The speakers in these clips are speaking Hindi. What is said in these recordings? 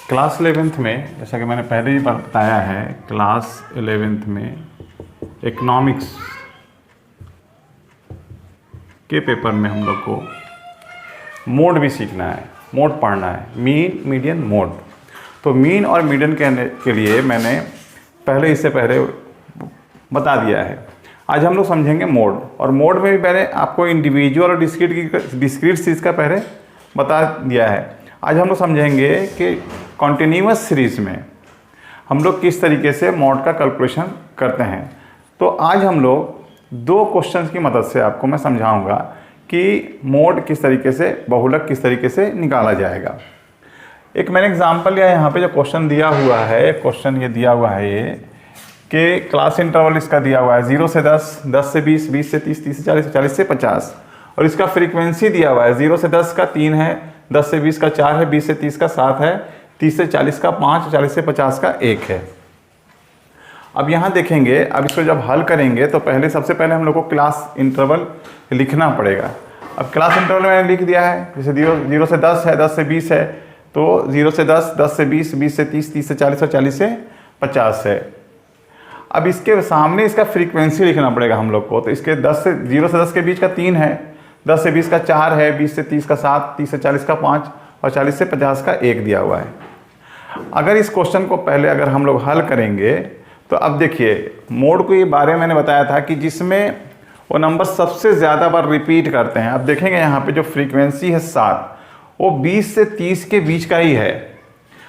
क्लास 11th में, जैसा कि मैंने पहले ही बताया है, क्लास 11th में इकोनॉमिक्स के पेपर में हम लोग को मोड भी सीखना है, मोड पढ़ना है, मीन, मीडियन, मोड। तो मीन और मीडियन के लिए मैंने इससे पहले बता दिया है। आज हम लोग समझेंगे मोड, और मोड में भी पहले आपको इंडिविजुअल और डिस्क्रीट चीज़ का पहले बता दिया है। आज हम लोग समझेंगे कि कॉन्टिन्यूअस सीरीज़ में हम लोग किस तरीके से मोड का कैलकुलेशन करते हैं। तो आज हम लोग दो क्वेश्चंस की मदद से आपको मैं समझाऊंगा कि मोड किस तरीके से, बहुलक किस तरीके से निकाला जाएगा। एक मैंने एग्जांपल लिया है, यहाँ पे जो क्वेश्चन दिया हुआ है, क्वेश्चन ये दिया हुआ है ये कि क्लास इंटरवल इसका दिया हुआ है 0 से 10, 10 से 20, 20 से 30, 30 से 40, 40 से 50, और इसका फ्रीक्वेंसी दिया हुआ है 0 से 10 का 3 है, 10 से 20 का 4 है, 20 से 30 का 7 है, 30 से 40 का 5, 40 से 50 का 1 है। अब यहाँ देखेंगे, अब इसको जब हल करेंगे तो सबसे पहले हम लोग को क्लास इंटरवल लिखना पड़ेगा। अब क्लास इंटरवल मैंने लिख दिया है, जैसे 0 से 10 है, 10 से 20 है, तो 0 से 10, 10 से 20, 20 से 30, 30 से 40 और 40 से 50 है। अब इसके सामने इसका फ्रीक्वेंसी लिखना पड़ेगा हम लोग को। तो इसके 0 से 10 के बीच का 3 है, 10 से 20 का 4 है, 20 से 30 का 7, 30 से 40 का 5 और 40 से 50 का 1 दिया हुआ है। अगर इस क्वेश्चन को पहले अगर हम लोग हल करेंगे तो अब देखिए, मोड को ये बारे में मैंने बताया था कि जिसमें वो नंबर सबसे ज़्यादा बार रिपीट करते हैं। अब देखेंगे यहाँ पे जो फ्रीक्वेंसी है 7, वो 20 से 30 के बीच का ही है।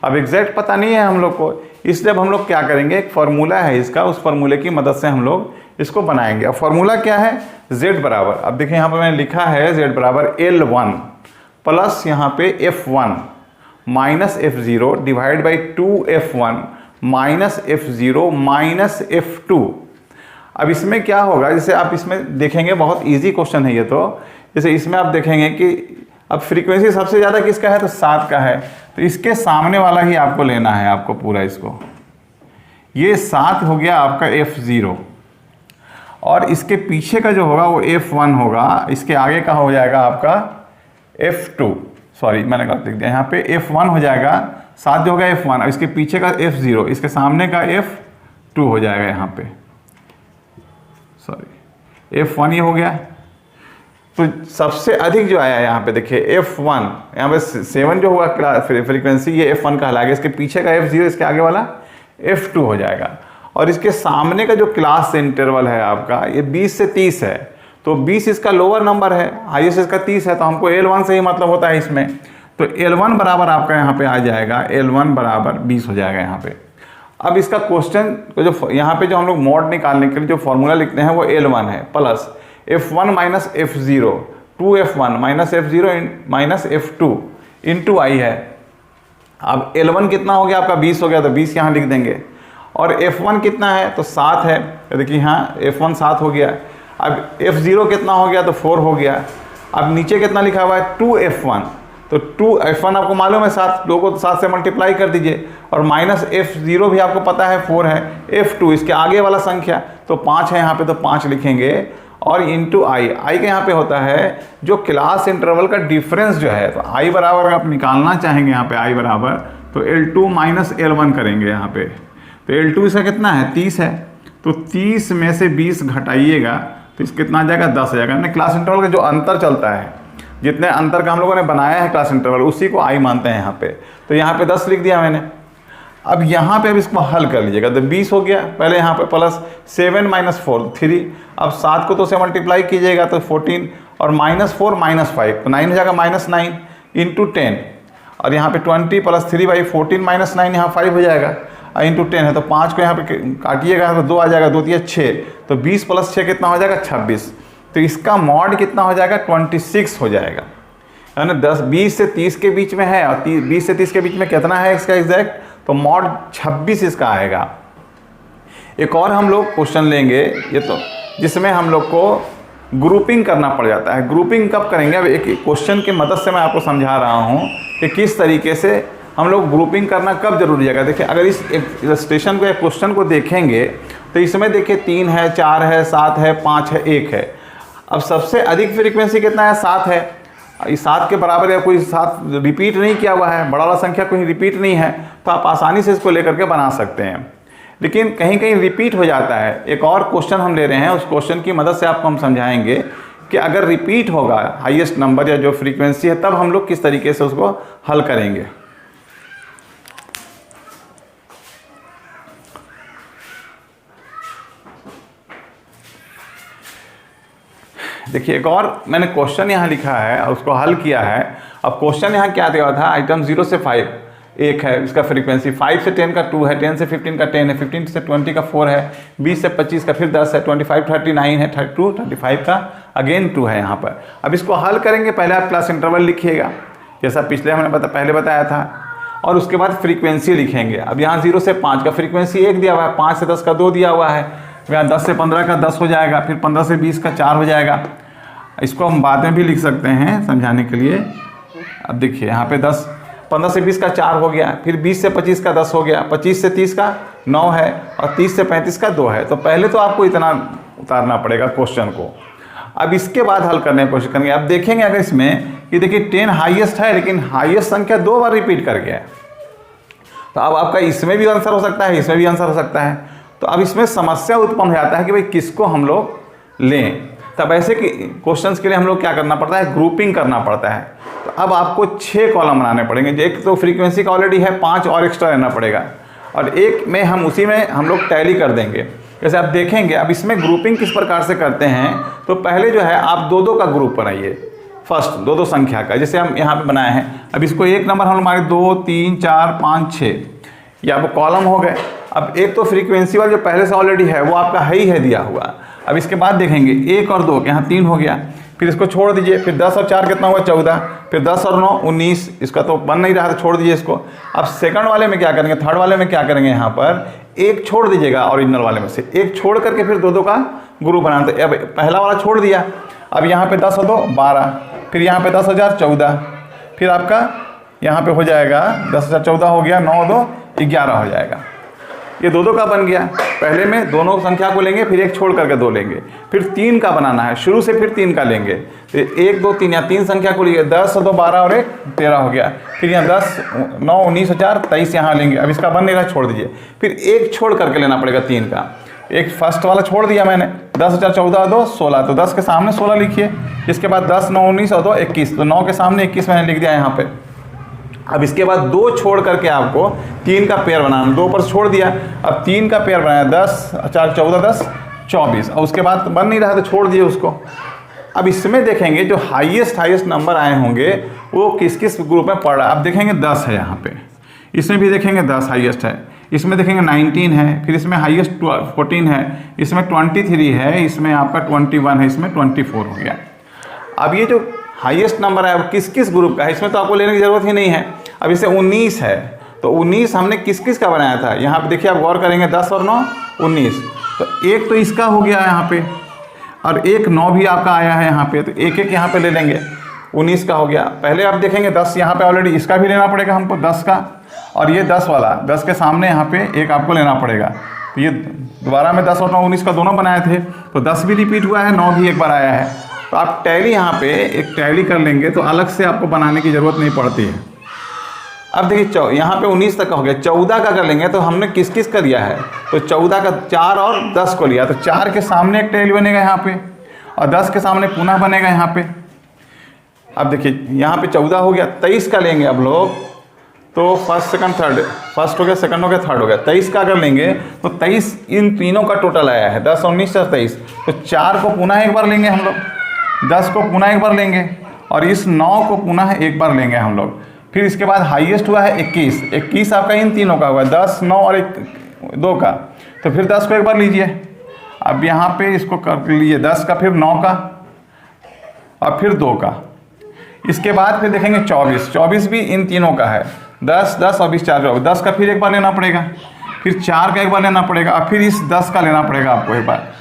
अब एग्जैक्ट पता नहीं है हम लोग को, इसलिए अब हम लोग क्या करेंगे, एक फार्मूला है इसका, उस फार्मूले की मदद से हम लोग इसको बनाएंगे। अब फार्मूला क्या है, z बराबर, अब देखिए यहाँ पर मैंने लिखा है z बराबर L1 प्लस यहाँ पे F1 minus F0 divide by 2F1 minus F0 minus F2। अब इसमें क्या होगा, जैसे आप इसमें देखेंगे, बहुत इजी क्वेश्चन है ये। तो जैसे इसमें आप देखेंगे कि अब फ्रीक्वेंसी सबसे ज़्यादा किसका है, तो 7 का है, तो इसके सामने वाला ही आपको लेना है, आपको पूरा इसको। ये 7 हो गया आपका F0, और इसके पीछे का जो होगा वो F1 होगा, इसके आगे का हो जाएगा आपका F2, सॉरी मैंने गलत लिख दिया, यहाँ पे F1 हो जाएगा, 7 जो होगा F1, और इसके पीछे का F0, इसके सामने का F2 हो जाएगा यहाँ पे, सॉरी F1 ये हो गया। तो सबसे अधिक जो आया है यहाँ पे देखिए F1, यहाँ पे 7 जो हुआ फ्रीक्वेंसी, ये F1 कहलाएगा, इसके पीछे का F0, इसके आगे वाला F2 हो जाएगा। और इसके सामने का जो क्लास इंटरवल है आपका, ये 20 से 30 है, तो 20 इसका लोअर नंबर है, हाईएस्ट इसका 30 है, तो हमको L1 से ही मतलब होता है इसमें। तो L1 बराबर आपका यहाँ पे आ जाएगा, L1 बराबर 20 हो जाएगा यहाँ पे। अब इसका क्वेश्चन को जो यहाँ पे जो हम लोग मोड निकालने के लिए जो फॉर्मूला लिखते हैं वो L1 है plus F1 minus F0, 2F1 minus F0 minus F2 into I है। अब L1 कितना हो गया आपका, 20 हो गया, तो 20 यहाँ लिख देंगे, और F1 कितना है, तो 7 है, तो देखिए यहाँ F1 7 हो गया। अब F0 कितना हो गया, तो 4 हो गया। अब नीचे कितना लिखा हुआ है, 2F1, तो 2F1 आपको मालूम है 7, 2 को 7 से मल्टीप्लाई कर दीजिए, और माइनस F0 भी आपको पता है 4 है, F2 इसके आगे वाला संख्या तो 5 है यहाँ पे, तो 5 लिखेंगे, और इंटू आई का यहाँ पे होता है जो क्लास इंटरवल का डिफरेंस जो है। तो आई बराबर आप निकालना चाहेंगे यहाँ पे, आई बराबर तो L2 माइनस L1 करेंगे यहाँ पे। तो L2 इसका कितना है, 30 है, तो 30 में से 20 घटाइएगा तो इसका कितना आ जाएगा, 10 आ जाएगा। क्लास इंटरवल का जो अंतर चलता है, जितने अंतर का हम लोगों ने बनाया है क्लास इंटरवल, उसी को आई मानते हैं यहाँ पे। तो यहाँ पे 10 लिख दिया मैंने। अब यहाँ पे अब इसको हल कर लीजिएगा, तो 20 हो गया, पहले यहाँ पे प्लस 7 माइनस 4 3, अब 7 को तो से मल्टीप्लाई कीजिएगा तो 14, और माइनस 4 माइनस 5 तो 9 हो जाएगा, माइनस 9 इंटू 10, और यहाँ पे 20 प्लस 3 बाई 14 माइनस 9 यहाँ 5 हो जाएगा, इंटू 10 है, तो 5 को यहाँ पे काटिएगा तो 2 आ जाएगा, 2 3 6, तो 20 प्लस 6 कितना हो जाएगा, 26। तो इसका मॉड कितना हो जाएगा, 26 हो जाएगा, है ना। 20 से 30 के बीच में है, और 20 से 30 के बीच में कितना है इसका एग्जैक्ट, तो मॉड 26 इसका आएगा। एक और हम लोग क्वेश्चन लेंगे ये, तो जिसमें हम लोग को ग्रुपिंग करना पड़ जाता है। ग्रुपिंग कब करेंगे, अब एक क्वेश्चन की मदद से मैं आपको समझा रहा हूँ कि किस तरीके से हम लोग ग्रुपिंग करना कब जरूरी है। देखिए, अगर इस इलस्ट्रेशन को या क्वेश्चन को देखेंगे तो इसमें देखिए 3 है, 4 है, 7 है, 5 है, 1 है। अब सबसे अधिक फ्रीक्वेंसी कितना है, 7 है। इस 7 के बराबर या कोई 7 रिपीट नहीं किया हुआ है, बड़ा वाला संख्या कोई रिपीट नहीं है, तो आप आसानी से इसको लेकर के बना सकते हैं। लेकिन कहीं कहीं रिपीट हो जाता है। एक और क्वेश्चन हम ले रहे हैं, उस क्वेश्चन की मदद से आपको हम समझाएंगे कि अगर रिपीट होगा हाईएस्ट नंबर या जो फ्रीक्वेंसी है, तब हम लोग किस तरीके से उसको हल करेंगे। देखिए, एक और मैंने क्वेश्चन यहाँ लिखा है और उसको हल किया है। अब क्वेश्चन यहाँ क्या दिया था, आइटम 0 से 5 1 है, इसका फ्रीक्वेंसी 5 से 10 का 2 है, 10 से 15 का 10 है, 15 से 20 का 4 है, 20 से 25 का फिर 10 है, 25 39 है, 32 35 का अगेन 2 है यहाँ पर। अब इसको हल करेंगे, पहले आप क्लास इंटरवल लिखिएगा जैसा पिछले हमने पहले बताया था, और उसके बाद फ्रीक्वेंसी लिखेंगे। अब यहाँ 0 से 5 का फ्रीक्वेंसी 1 दिया हुआ है, 5 से 10 का 2 दिया हुआ है, यहाँ 10 से 15 का 10 हो जाएगा, फिर 15 से 20 का 4 हो जाएगा। इसको हम बाद में भी लिख सकते हैं समझाने के लिए। अब देखिए यहाँ पे 15 से 20 का 4 हो गया, फिर 20 से 25 का 10 हो गया, 25 से 30 का 9 है, और 30 से 35 का 2 है। तो पहले तो आपको इतना उतारना पड़ेगा क्वेश्चन को। अब इसके बाद हल करने की कोशिश करेंगे। अब देखेंगे अगर इसमें कि देखिए 10 हाईएस्ट है, लेकिन हाईएस्ट संख्या 2 बार रिपीट कर गया है, तो अब आपका इसमें भी आंसर हो सकता है, इसमें भी आंसर हो सकता है। तो अब इसमें समस्या उत्पन्न हो जाता है कि भाई किसको हम लोग लें। तब ऐसे क्वेश्चंस के लिए हम लोग क्या करना पड़ता है, ग्रुपिंग करना पड़ता है। तो अब आपको 6 कॉलम बनाने पड़ेंगे। एक तो फ्रीक्वेंसी का ऑलरेडी है, 5 और एक्स्ट्रा लेना पड़ेगा, और एक में हम उसी में हम लोग टैली कर देंगे। जैसे आप देखेंगे अब इसमें ग्रुपिंग किस प्रकार से करते हैं, तो पहले जो है आप 2-2 का ग्रुप बनाइए, फर्स्ट 2-2 संख्या का, जैसे हम यहाँ पे बनाए हैं। अब इसको एक नंबर हम हमारे 2 3 4 5 6 ये आपको कॉलम हो गए। अब एक तो फ्रीक्वेंसी वाला जो पहले से ऑलरेडी है वो आपका है ही है दिया हुआ। अब इसके बाद देखेंगे 1 और 2 यहाँ 3 हो गया, फिर इसको छोड़ दीजिए, फिर 10 और 4 कितना हुआ 14, फिर 10 और 9 19, इसका तो बन नहीं रहा तो छोड़ दीजिए इसको। अब सेकंड वाले में क्या करेंगे, थर्ड वाले में क्या करेंगे, यहाँ पर एक छोड़ दीजिएगा ओरिजिनल वाले में से, एक छोड़ करके फिर 2-2 का ग्रुप बनाना। तो अब पहला वाला छोड़ दिया, अब यहाँ पे 10 और 2 12, फिर यहाँ पे 10,000 14, फिर आपका यहाँ पे हो जाएगा 10,000 14 हो गया, 9 2 11 हो जाएगा। ये 2-2 का बन गया। पहले में दोनों संख्या को लेंगे, फिर एक छोड़ करके 2 लेंगे, फिर 3 का बनाना है, शुरू से फिर 3 का लेंगे। तो 1 2 3 या 3 संख्या को लिए 10 और 2 12 और 1 13 हो गया। फिर यहाँ 10 9 19 4 23 यहाँ लेंगे। अब इसका बन नहीं रहा, छोड़ दीजिए, फिर एक छोड़ करके लेना पड़ेगा 3 का। एक फर्स्ट वाला छोड़ दिया मैंने, 10,000 14 2 16, तो 10 के सामने 16 लिखिए। इसके बाद 10 9 19 और 2 21, तो 9 के सामने 21 मैंने लिख दिया यहाँ पे। अब इसके बाद 2 छोड़ करके आपको 3 का पेयर बनाना, 2 पर छोड़ दिया, अब 3 का पेयर बनाया, 10 4 14 10 24, और उसके बाद बन नहीं रहा तो छोड़ दिए उसको। अब इसमें देखेंगे जो हाईएस्ट नंबर आए होंगे वो किस किस ग्रुप में पड़ रहा है। अब देखेंगे 10 है यहाँ पे, इसमें भी देखेंगे 10 हाईएस्ट है, इसमें देखेंगे 19 है, फिर इसमें हाईएस्ट 14 है, इसमें 23 है, इसमें आपका 21 है, इसमें 24 हो गया। अब ये जो हाईएस्ट नंबर है वो किस किस ग्रुप का है, इसमें तो आपको लेने की ज़रूरत ही नहीं है। अब इसे 19 है, तो 19 हमने किस किस का बनाया था, यहाँ पे देखिए आप गौर करेंगे 10 और 9 19, तो एक तो इसका हो गया यहाँ पे, और एक 9 भी आपका आया है यहाँ पे, तो एक एक यहाँ पे ले लेंगे, 19 का हो गया। पहले आप देखेंगे 10 यहाँ पे ऑलरेडी, इसका भी लेना पड़ेगा हमको 10 का, और ये 10 वाला 10 के सामने यहाँ पे एक आपको लेना पड़ेगा। तो ये दोबारा में 10 और 9 19 का दोनों बनाए थे, तो 10 भी रिपीट हुआ है, 9 भी एक बार आया है। तो आप टैली यहाँ पे एक टैली कर लेंगे तो अलग से आपको बनाने की ज़रूरत नहीं पड़ती है। अब देखिए यहाँ पे 19 तक का हो गया, 14 का कर लेंगे तो हमने किस किस का लिया है, तो 14 का 4 और 10 को लिया, तो 4 के सामने एक टैली बनेगा यहाँ पे, और 10 के सामने पुनः बनेगा यहाँ पे। अब देखिए यहाँ पे 14 हो गया, 23 का लेंगे अब लोग, तो फर्स्ट सेकंड थर्ड, फर्स्ट हो गया, सेकंड हो गया, थर्ड हो गया, 23 का अगर लेंगे तो 23 इन तीनों का टोटल आया है, 10 19 और 23, तो 4 को पुनः एक बार लेंगे हम लोग, 10 को पुनः एक बार लेंगे, और इस 9 को पुनः एक बार लेंगे हम लोग। फिर इसके बाद हाईएस्ट हुआ है 21 आपका इन तीनों का हुआ, 10 9 और 2 का, तो फिर 10 को एक बार लीजिए। अब यहाँ पे इसको कर लीजिए 10 का, फिर 9 का, और फिर 2 का। इसके बाद फिर देखेंगे 24 भी इन तीनों का है, 10 10 और 20 4 10 का फिर एक बार लेना पड़ेगा, फिर 4 का एक बार लेना पड़ेगा, और फिर इस 10 का लेना पड़ेगा आपको एक बार।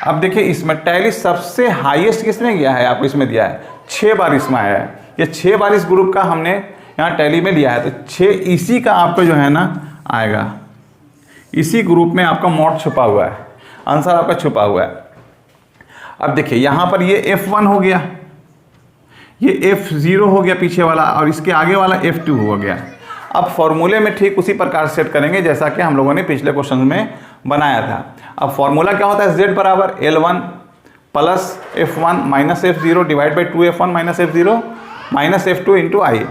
अब देखिए इसमें टैली सबसे हाईएस्ट किसमें गया है, आपको इसमें दिया है 6 बार इसमें आया है, ये 6 बार इस ग्रुप का हमने यहाँ टैली में लिया है, तो 6 इसी का आपको जो है ना आएगा, इसी ग्रुप में आपका मोड छुपा हुआ है, आंसर आपका छुपा हुआ है। अब देखिए यहाँ पर ये F1 हो गया, ये F0 हो गया पीछे वाला और इसके आगे वाला F2 हो गया। अब फॉर्मूले में ठीक उसी प्रकार सेट करेंगे जैसा कि हम लोगों ने पिछले क्वेश्चन में बनाया था। अब फॉर्मूला क्या होता है, z बराबर L1 plus F1 minus F0 divide by 2F1 minus F0 minus F2 into I.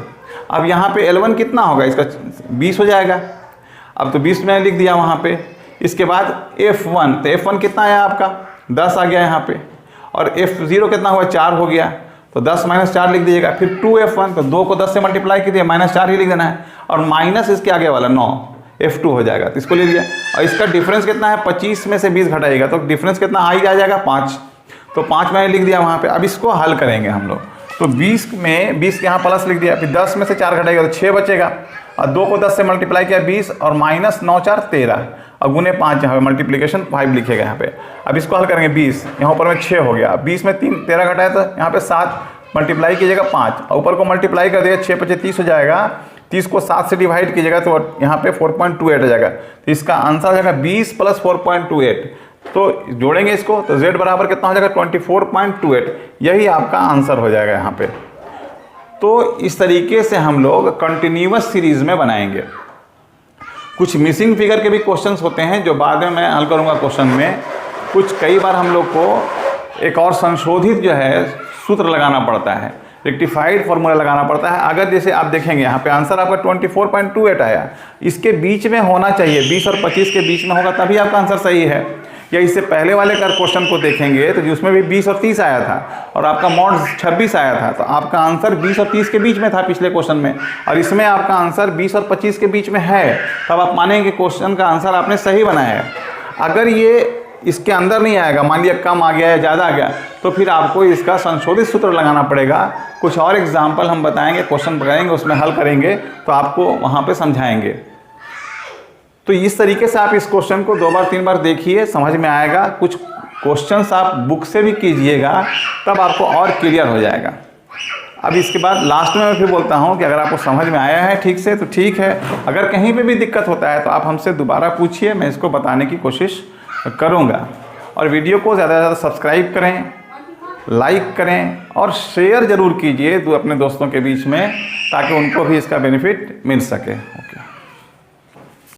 अब यहाँ पे L1 कितना होगा, इसका 20 हो जाएगा। अब तो 20 मैंने लिख दिया वहाँ पे। इसके बाद F1, तो F1 कितना आया आपका 10 आ गया यहाँ पे, और F0 कितना हुआ 4 हो गया, तो 10 माइनस 4 लिख दीजिएगा। फिर 2F1, तो 2 को 10 से मल्टीप्लाई कीजिए, माइनस 4 ही लिख देना है, और माइनस इसके आगे वाला 9 F2 हो जाएगा, तो इसको ले लिया। और इसका डिफरेंस कितना है, 25 में से 20 घटाइएगा तो डिफरेंस कितना आ जाएगा 5, तो 5 मैंने लिख दिया वहाँ पे। अब इसको हल करेंगे हम लोग, तो 20 में 20 के यहाँ प्लस लिख दिया, फिर 10 में से 4 घटाएगा तो 6 बचेगा, और 2 को 10 से मल्टीप्लाई किया 20, और माइनस 9 4 13, और गुने 5 यहाँ पे मल्टीप्लिकेशन 5 लिखेगा यहाँ पे। अब इसको हल करेंगे 20, यहाँ ऊपर में 6 हो गया, 20 में 13 घटाया तो यहाँ पे 7 मल्टीप्लाई कीजिएगा 5, और ऊपर को मल्टीप्लाई कर दिएगा 6 5 30 हो जाएगा, 30 को 7 से डिवाइड कीजिएगा तो यहाँ पे 4.28 हो जाएगा। तो इसका आंसर हो जाएगा 20 प्लस 4.28, तो जोड़ेंगे इसको तो z बराबर कितना हो जाएगा 24.28, यही आपका आंसर हो जाएगा यहाँ पे। तो इस तरीके से हम लोग कंटिन्यूअस सीरीज में बनाएंगे। कुछ मिसिंग फिगर के भी क्वेश्चंस होते हैं जो बाद में मैं हल करूँगा क्वेश्चन में। कुछ कई बार हम लोग को एक और संशोधित जो है सूत्र लगाना पड़ता है, रेक्टिफाइड फॉर्मूला लगाना पड़ता है। अगर जैसे आप देखेंगे यहाँ पे आंसर आपका 24.28 आया, इसके बीच में होना चाहिए, 20 और 25 के बीच में होगा तभी आपका आंसर सही है। या इससे पहले वाले का क्वेश्चन को देखेंगे तो जिसमें भी 20 और 30 आया था और आपका मॉड 26 आया था, तो आपका आंसर 20 और 30 के बीच में था पिछले क्वेश्चन में, और इसमें आपका आंसर 20 और 25 के बीच में है, तब आप मानेंगे क्वेश्चन का आंसर आपने सही बनाया है। अगर ये इसके अंदर नहीं आएगा, मान लिया कम आ गया या ज़्यादा आ गया, तो फिर आपको इसका संशोधित सूत्र लगाना पड़ेगा। कुछ और एग्जाम्पल हम बताएंगे, क्वेश्चन बताएंगे, उसमें हल करेंगे तो आपको वहाँ पे समझाएंगे। तो इस तरीके से आप इस क्वेश्चन को 2 बार 3 बार देखिए, समझ में आएगा। कुछ क्वेश्चंस आप बुक से भी कीजिएगा, तब आपको और क्लियर हो जाएगा। अब इसके बाद लास्ट में मैं फिर बोलता हूँ कि अगर आपको समझ में आया है ठीक से तो ठीक है, अगर कहीं पे भी दिक्कत होता है तो आप हमसे दोबारा पूछिए, मैं इसको बताने की कोशिश करूँगा। और वीडियो को ज़्यादा से ज़्यादा सब्सक्राइब करें, लाइक करें और शेयर ज़रूर कीजिए अपने दोस्तों के बीच में, ताकि उनको भी इसका बेनिफिट मिल सके।